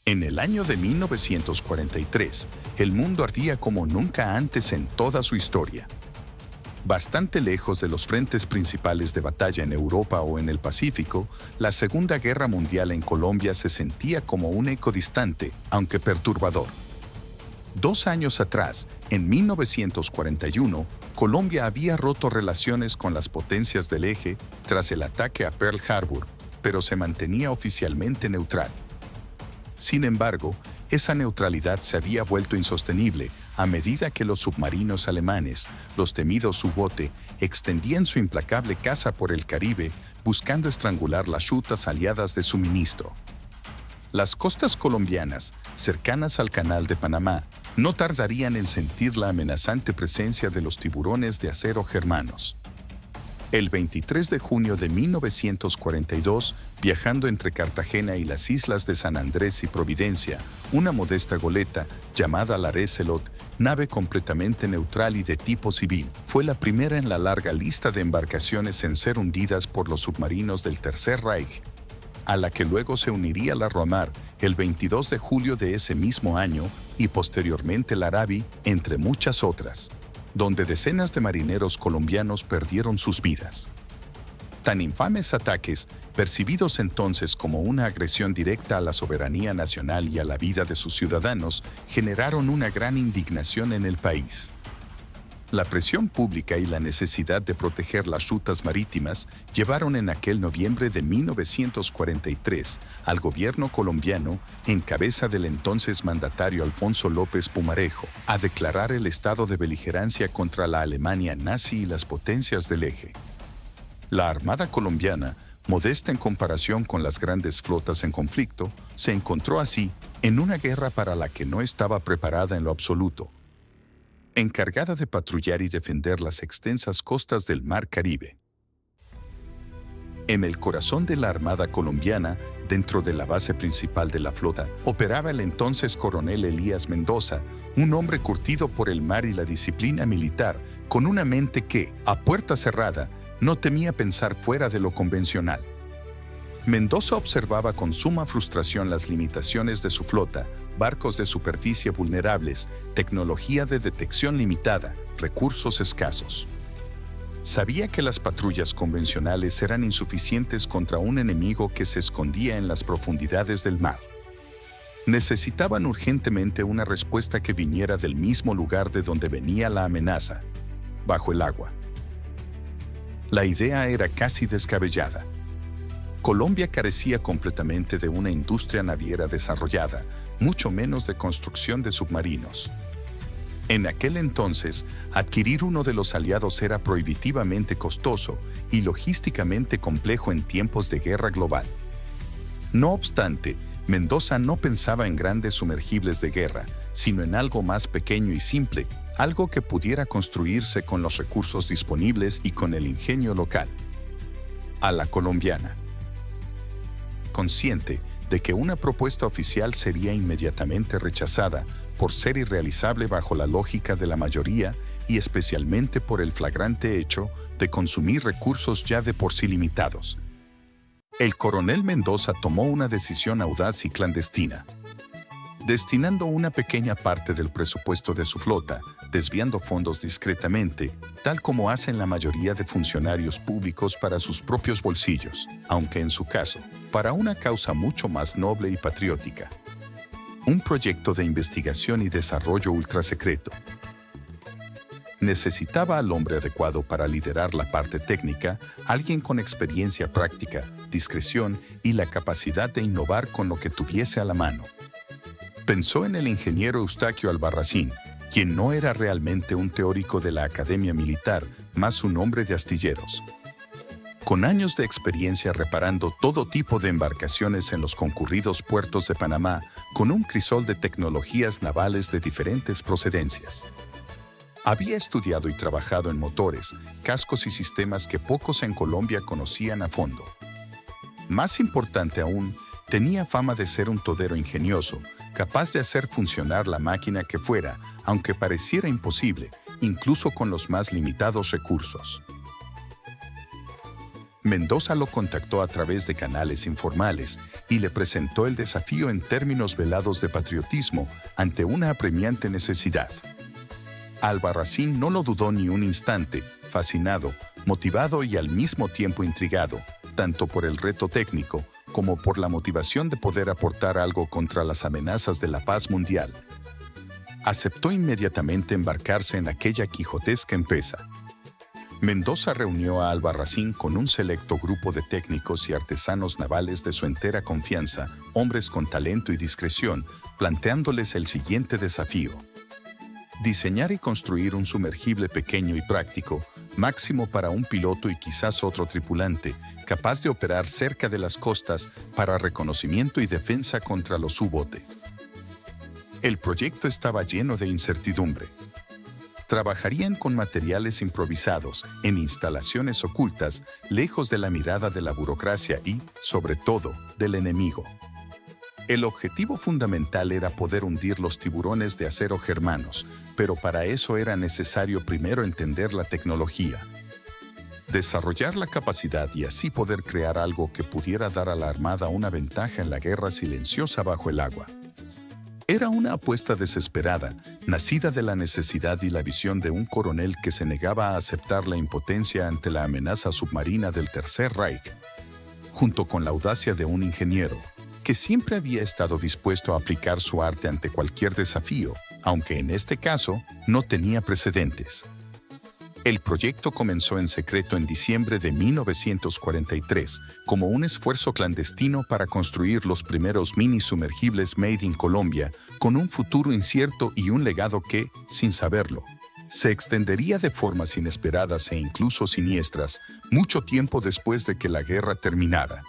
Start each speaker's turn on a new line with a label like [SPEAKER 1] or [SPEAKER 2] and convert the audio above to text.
[SPEAKER 1] En el año de 1943, el mundo ardía como nunca antes en toda su historia. Bastante lejos de los frentes principales de batalla en Europa o en el Pacífico, la Segunda Guerra Mundial en Colombia se sentía como un eco distante, aunque perturbador. 2 años atrás, en 1941, Colombia había roto relaciones con las potencias del eje tras el ataque a Pearl Harbor, pero se mantenía oficialmente neutral. Sin embargo, esa neutralidad se había vuelto insostenible a medida que los submarinos alemanes, los temidos U-bote, extendían su implacable caza por el Caribe buscando estrangular las rutas aliadas de suministro. Las costas colombianas, cercanas al Canal de Panamá, no tardarían en sentir la amenazante presencia de los tiburones de acero germanos. El 23 de junio de 1942, viajando entre Cartagena y las islas de San Andrés y Providencia, una modesta goleta llamada la Recelot, nave completamente neutral y de tipo civil, fue la primera en la larga lista de embarcaciones en ser hundidas por los submarinos del Tercer Reich, a la que luego se uniría la Roamar el 22 de julio de ese mismo año y posteriormente la Arabi, entre muchas otras, donde decenas de marineros colombianos perdieron sus vidas. Tan infames ataques, percibidos entonces como una agresión directa a la soberanía nacional y a la vida de sus ciudadanos, generaron una gran indignación en el país. La presión pública y la necesidad de proteger las rutas marítimas llevaron en aquel noviembre de 1943 al gobierno colombiano, en cabeza del entonces mandatario Alfonso López Pumarejo, a declarar el estado de beligerancia contra la Alemania nazi y las potencias del eje. La Armada colombiana, modesta en comparación con las grandes flotas en conflicto, se encontró así en una guerra para la que no estaba preparada en lo absoluto, encargada de patrullar y defender las extensas costas del Mar Caribe. En el corazón de la Armada colombiana, dentro de la base principal de la flota, operaba el entonces coronel Elías Mendoza, un hombre curtido por el mar y la disciplina militar, con una mente que, a puerta cerrada, no temía pensar fuera de lo convencional. Mendoza observaba con suma frustración las limitaciones de su flota, barcos de superficie vulnerables, tecnología de detección limitada, recursos escasos. Sabía que las patrullas convencionales eran insuficientes contra un enemigo que se escondía en las profundidades del mar. Necesitaban urgentemente una respuesta que viniera del mismo lugar de donde venía la amenaza, bajo el agua. La idea era casi descabellada. Colombia carecía completamente de una industria naviera desarrollada, mucho menos de construcción de submarinos. En aquel entonces, adquirir uno de los aliados era prohibitivamente costoso y logísticamente complejo en tiempos de guerra global. No obstante, Mendoza no pensaba en grandes sumergibles de guerra, sino en algo más pequeño y simple, algo que pudiera construirse con los recursos disponibles y con el ingenio local. A la colombiana. Consciente de que una propuesta oficial sería inmediatamente rechazada por ser irrealizable bajo la lógica de la mayoría y especialmente por el flagrante hecho de consumir recursos ya de por sí limitados, el coronel Mendoza tomó una decisión audaz y clandestina. Destinando una pequeña parte del presupuesto de su flota, desviando fondos discretamente, tal como hacen la mayoría de funcionarios públicos para sus propios bolsillos, aunque en su caso, para una causa mucho más noble y patriótica. Un proyecto de investigación y desarrollo ultrasecreto. Necesitaba al hombre adecuado para liderar la parte técnica, alguien con experiencia práctica, discreción y la capacidad de innovar con lo que tuviese a la mano. Pensó en el ingeniero Eustaquio Albarracín, quien no era realmente un teórico de la Academia Militar, más un hombre de astilleros. Con años de experiencia reparando todo tipo de embarcaciones en los concurridos puertos de Panamá, con un crisol de tecnologías navales de diferentes procedencias. Había estudiado y trabajado en motores, cascos y sistemas que pocos en Colombia conocían a fondo. Más importante aún, tenía fama de ser un todero ingenioso, capaz de hacer funcionar la máquina que fuera, aunque pareciera imposible, incluso con los más limitados recursos. Mendoza lo contactó a través de canales informales y le presentó el desafío en términos velados de patriotismo ante una apremiante necesidad. Albarracín no lo dudó ni un instante, fascinado, motivado y al mismo tiempo intrigado, tanto por el reto técnico como por la motivación de poder aportar algo contra las amenazas de la paz mundial. Aceptó inmediatamente embarcarse en aquella quijotesca empresa. Mendoza reunió a Albarracín con un selecto grupo de técnicos y artesanos navales de su entera confianza, hombres con talento y discreción, planteándoles el siguiente desafío: diseñar y construir un sumergible pequeño y práctico, máximo para un piloto y quizás otro tripulante, capaz de operar cerca de las costas para reconocimiento y defensa contra los U-bote. El proyecto estaba lleno de incertidumbre. Trabajarían con materiales improvisados, en instalaciones ocultas, lejos de la mirada de la burocracia y, sobre todo, del enemigo. El objetivo fundamental era poder hundir los tiburones de acero germanos, pero para eso era necesario primero entender la tecnología, desarrollar la capacidad y así poder crear algo que pudiera dar a la Armada una ventaja en la guerra silenciosa bajo el agua. Era una apuesta desesperada, nacida de la necesidad y la visión de un coronel que se negaba a aceptar la impotencia ante la amenaza submarina del Tercer Reich, junto con la audacia de un ingeniero, que siempre había estado dispuesto a aplicar su arte ante cualquier desafío, aunque en este caso no tenía precedentes. El proyecto comenzó en secreto en diciembre de 1943, como un esfuerzo clandestino para construir los primeros mini sumergibles Made in Colombia, con un futuro incierto y un legado que, sin saberlo, se extendería de formas inesperadas e incluso siniestras mucho tiempo después de que la guerra terminara.